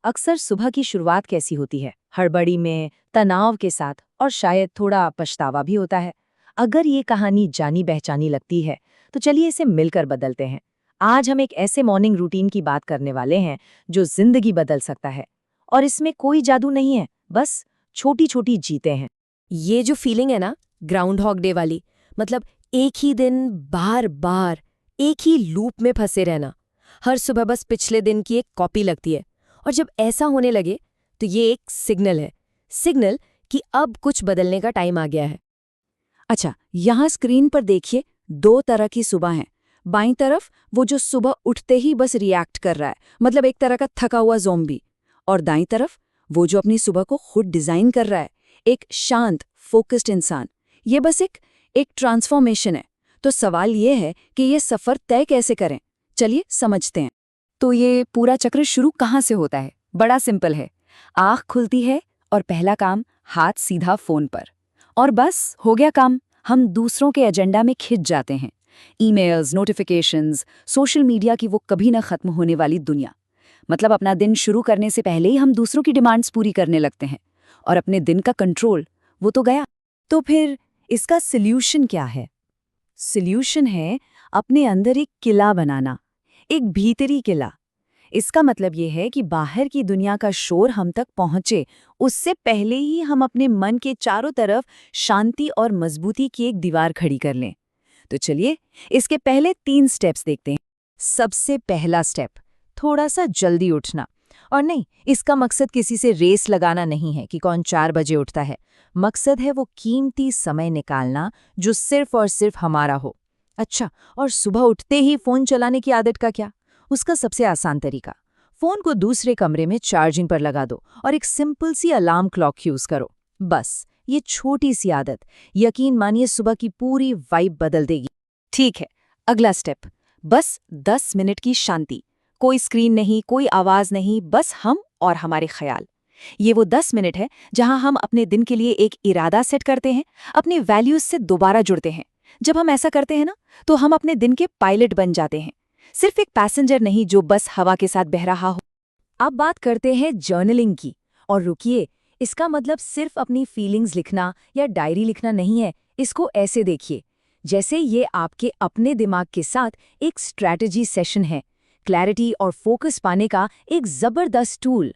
अक्सर सुबह की शुरुआत कैसी होती है? हड़बड़ी में, तनाव के साथ और शायद थोड़ा पछतावा भी होता है। अगर ये कहानी जानी पहचानी लगती है, तो चलिए इसे मिलकर बदलते हैं। आज हम एक ऐसे मॉर्निंग रूटीन की बात करने वाले हैं जो जिंदगी बदल सकता है। और इसमें कोई जादू नहीं है, बस छोटी-छोटी जीतें हैं। ये जो फीलिंग है ना, ग्राउंड हॉग डे वाली, मतलब एक ही दिन बार बार एक ही लूप में फंसे रहना। हर सुबह बस पिछले दिन की एक कॉपी लगती है। और जब ऐसा होने लगे तो ये एक सिग्नल कि अब कुछ बदलने का टाइम आ गया है। अच्छा, यहाँ स्क्रीन पर देखिए, दो तरह की सुबह हैं। बाईं तरफ वो जो सुबह उठते ही बस रिएक्ट कर रहा है, मतलब एक तरह का थका हुआ ज़ॉम्बी। और दाईं तरफ वो जो अपनी सुबह को खुद डिजाइन कर रहा है, एक शांत फोकस्ड इंसान। ये बस एक ट्रांसफॉर्मेशन है। तो सवाल ये है कि ये सफर तय कैसे करें। चलिए समझते हैं। तो ये पूरा चक्र शुरू कहाँ से होता है? बड़ा सिंपल है। आँख खुलती है और पहला काम, हाथ सीधा फोन पर। और बस हो गया काम। हम दूसरों के एजेंडा में खिंच जाते हैं। ईमेल्स, नोटिफिकेशंस, सोशल मीडिया की वो कभी न खत्म होने वाली दुनिया। मतलब अपना दिन शुरू करने से पहले ही हम दूसरों की डिमांड्स पूरी करने लगते हैं। और अपने दिन का कंट्रोल, वो तो गया। तो फिर इसका सॉल्यूशन क्या है? सॉल्यूशन है अपने अंदर एक किला बनाना, एक भीतरी किला। इसका मतलब ये है कि बाहर की दुनिया का शोर हम तक पहुंचे, उससे पहले ही हम अपने मन के चारों तरफ शांति और मजबूती की एक दीवार खड़ी कर लें। तो चलिए इसके पहले 3 स्टेप्स देखते हैं। सबसे पहला स्टेप, थोड़ा सा जल्दी उठना। और नहीं, इसका मकसद किसी से रेस लगाना नहीं है कि कौन 4 बजे उठता है। मकसद है वो कीमती समय निकालना जो सिर्फ और सिर्फ हमारा हो। अच्छा, और सुबह उठते ही फोन चलाने की आदत का क्या? उसका सबसे आसान तरीका, फोन को दूसरे कमरे में चार्जिंग पर लगा दो और एक सिंपल सी अलार्म क्लॉक यूज करो। बस ये छोटी सी आदत, यकीन मानिए, सुबह की पूरी वाइब बदल देगी। ठीक है, अगला स्टेप, बस 10 मिनट की शांति। कोई स्क्रीन नहीं, कोई आवाज नहीं, बस हम और हमारे ख्याल। ये वो 10 मिनट है जहां हम अपने दिन के लिए एक इरादा सेट करते हैं, अपनी वैल्यूज से दोबारा जुड़ते हैं। जब हम ऐसा करते हैं ना, तो हम अपने दिन के पायलट बन जाते हैं, सिर्फ एक पैसेंजर नहीं जो बस हवा के साथ बह रहा हो। अब बात करते हैं जर्नलिंग की। और रुकिए, इसका मतलब सिर्फ अपनी फीलिंग्स लिखना या डायरी लिखना नहीं है। इसको ऐसे देखिए, जैसे ये आपके अपने दिमाग के साथ एक स्ट्रैटेजी सेशन है, क्लैरिटी और फोकस पाने का एक जबरदस्त टूल।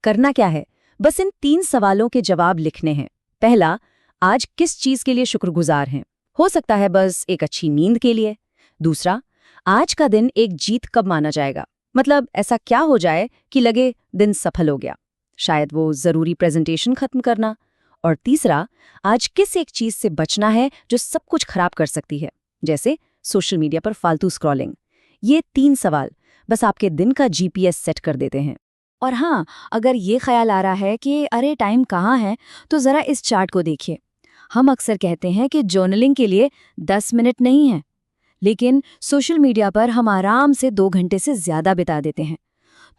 करना क्या है? बस इन 3 सवालों के जवाब लिखने हैं। पहला, आज किस चीज के लिए शुक्रगुजार हैं? हो सकता है बस एक अच्छी नींद के लिए। दूसरा, आज का दिन एक जीत कब माना जाएगा? मतलब ऐसा क्या हो जाए कि लगे दिन सफल हो गया? शायद वो जरूरी प्रेजेंटेशन खत्म करना। और तीसरा, आज किस एक चीज से बचना है जो सब कुछ खराब कर सकती है, जैसे सोशल मीडिया पर फालतू स्क्रॉलिंग। ये 3 सवाल बस आपके दिन का जीपीएस सेट कर देते हैं। और हाँ, अगर ये ख्याल आ रहा है कि अरे टाइम कहाँ है, तो जरा इस चार्ट को देखिए। हम अक्सर कहते हैं कि जर्नलिंग के लिए 10 मिनट नहीं है, लेकिन सोशल मीडिया पर हम आराम से 2 घंटे से ज्यादा बिता देते हैं।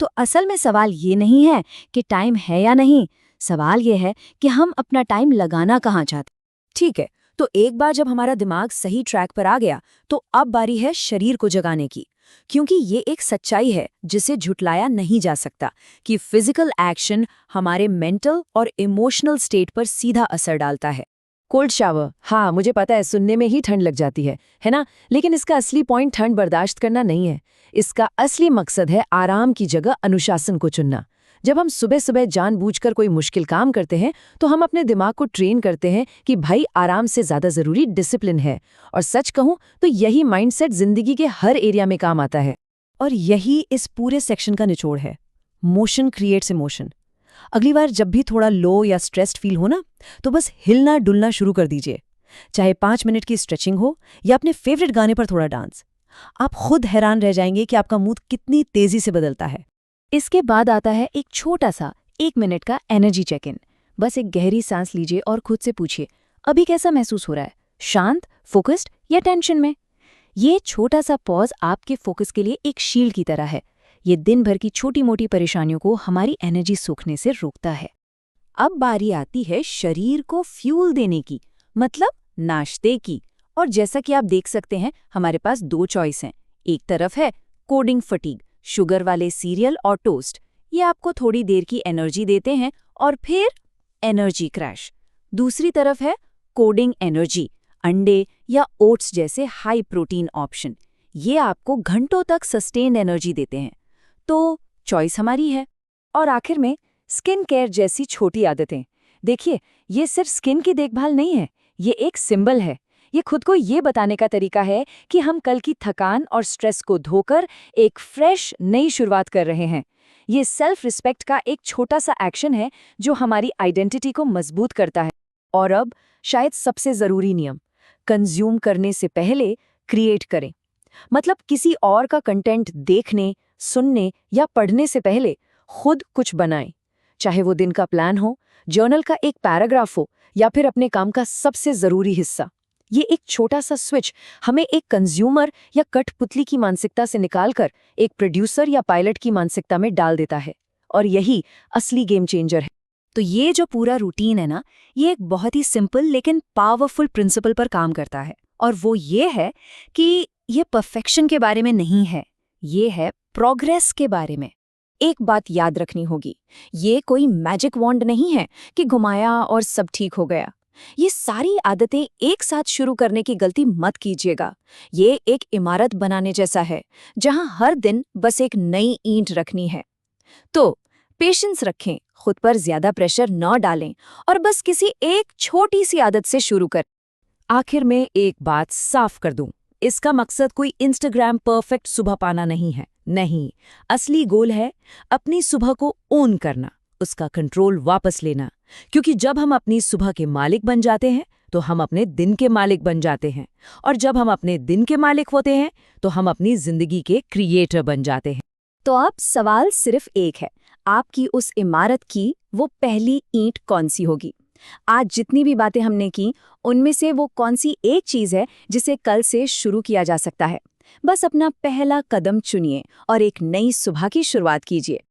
तो असल में सवाल ये नहीं है कि टाइम है या नहीं, सवाल ये है कि हम अपना टाइम लगाना कहाँ चाहते। ठीक है, तो एक बार जब हमारा दिमाग सही ट्रैक पर आ गया, तो अब बारी है शरीर को जगाने की। क्योंकि ये एक सच्चाई है जिसे झुटलाया नहीं जा सकता कि फिजिकल एक्शन हमारे मेंटल और इमोशनल स्टेट पर सीधा असर डालता है। कोल्ड शावर, हाँ मुझे पता है, सुनने में ही ठंड लग जाती है ना? लेकिन इसका असली पॉइंट ठंड बर्दाश्त करना नहीं है। इसका असली मकसद है आराम की जगह अनुशासन को चुनना। जब हम सुबह सुबह जानबूझकर कोई मुश्किल काम करते हैं, तो हम अपने दिमाग को ट्रेन करते हैं कि भाई आराम से ज्यादा जरूरी डिसिप्लिन है। और सच कहूं तो यही माइंडसेट जिंदगी के हर एरिया में काम आता है। और यही इस पूरे सेक्शन का निचोड़ है। Motion creates emotion. अगली बार जब भी थोड़ा लो या स्ट्रेस्ड फील हो ना, तो बस हिलना डुलना शुरू कर दीजिए। चाहे 5 मिनट की स्ट्रेचिंग हो या अपने फेवरेट गाने पर थोड़ा डांस। आप खुद हैरान रह जाएंगे कि आपका मूड कितनी तेजी से बदलता है। इसके बाद आता है एक छोटा सा 1 मिनट का एनर्जी चेक इन। बस एक गहरी सांस लीजिए और खुद से पूछिए, अभी कैसा महसूस हो रहा है? शांत, फोकस्ड या टेंशन में? ये छोटा सा पॉज आपके फोकस के लिए एक शील्ड की तरह है। ये दिन भर की छोटी मोटी परेशानियों को हमारी एनर्जी सूखने से रोकता है। अब बारी आती है शरीर को फ्यूल देने की, मतलब नाश्ते की। और जैसा कि आप देख सकते हैं, हमारे पास 2 चॉइस हैं। एक तरफ है कोडिंग फटीग, शुगर वाले सीरियल और टोस्ट। ये आपको थोड़ी देर की एनर्जी देते हैं और फिर एनर्जी क्रैश। दूसरी तरफ है कोडिंग एनर्जी, अंडे या ओट्स जैसे हाई प्रोटीन ऑप्शन। ये आपको घंटों तक सस्टेन्ड एनर्जी देते हैं। तो चॉइस हमारी है। और आखिर में स्किन केयर जैसी छोटी आदतें। देखिए, ये सिर्फ स्किन की देखभाल नहीं है, ये एक सिंबल है। ये खुद को ये बताने का तरीका है कि हम कल की थकान और स्ट्रेस को धोकर एक फ्रेश नई शुरुआत कर रहे हैं। ये सेल्फ रिस्पेक्ट का एक छोटा सा एक्शन है जो हमारी आइडेंटिटी को मजबूत करता है। और अब शायद सबसे ज़रूरी नियम, कंज्यूम करने से पहले क्रिएट करें। मतलब किसी और का कंटेंट देखने, सुनने या पढ़ने से पहले खुद कुछ बनाएं। चाहे वो दिन का प्लान हो, जर्नल का एक पैराग्राफ हो या फिर अपने काम का सबसे ज़रूरी हिस्सा। ये एक छोटा सा स्विच हमें एक कंज्यूमर या कठपुतली की मानसिकता से निकालकर एक प्रोड्यूसर या पायलट की मानसिकता में डाल देता है। और यही असली गेम चेंजर है। तो ये जो पूरा रूटीन है ना, ये एक बहुत ही सिंपल लेकिन पावरफुल प्रिंसिपल पर काम करता है। और वो ये है कि ये परफेक्शन के बारे में नहीं है, ये है प्रोग्रेस के बारे में। एक बात याद रखनी होगी, ये कोई मैजिक वॉन्ड नहीं है कि घुमाया और सब ठीक हो गया। ये सारी आदतें एक साथ शुरू करने की गलती मत कीजिएगा। ये एक इमारत बनाने जैसा है, जहां हर दिन बस एक नई ईंट रखनी है। तो पेशेंस रखें, खुद पर ज्यादा प्रेशर न डालें और बस किसी एक छोटी सी आदत से शुरू करें। आखिर में एक बात साफ कर दूं, इसका मकसद कोई इंस्टाग्राम परफेक्ट सुबह पाना नहीं है। नहीं, असली गोल है अपनी सुबह को ओन करना, उसका कंट्रोल वापस लेना। क्योंकि जब हम अपनी सुबह के मालिक बन जाते हैं तो हम अपने दिन के मालिक बन जाते हैं, और जब हम अपने दिन के मालिक होते हैं तो हम अपनी जिंदगी के क्रिएटर बन जाते हैं। तो अब सवाल सिर्फ एक है, आपकी उस इमारत की वो पहली ईंट कौन सी होगी? आज जितनी भी बातें हमने की, उनमें से वो कौन सी एक चीज है जिसे कल से शुरू किया जा सकता है? बस अपना पहला कदम चुनिए और एक नई सुबह की शुरुआत कीजिए।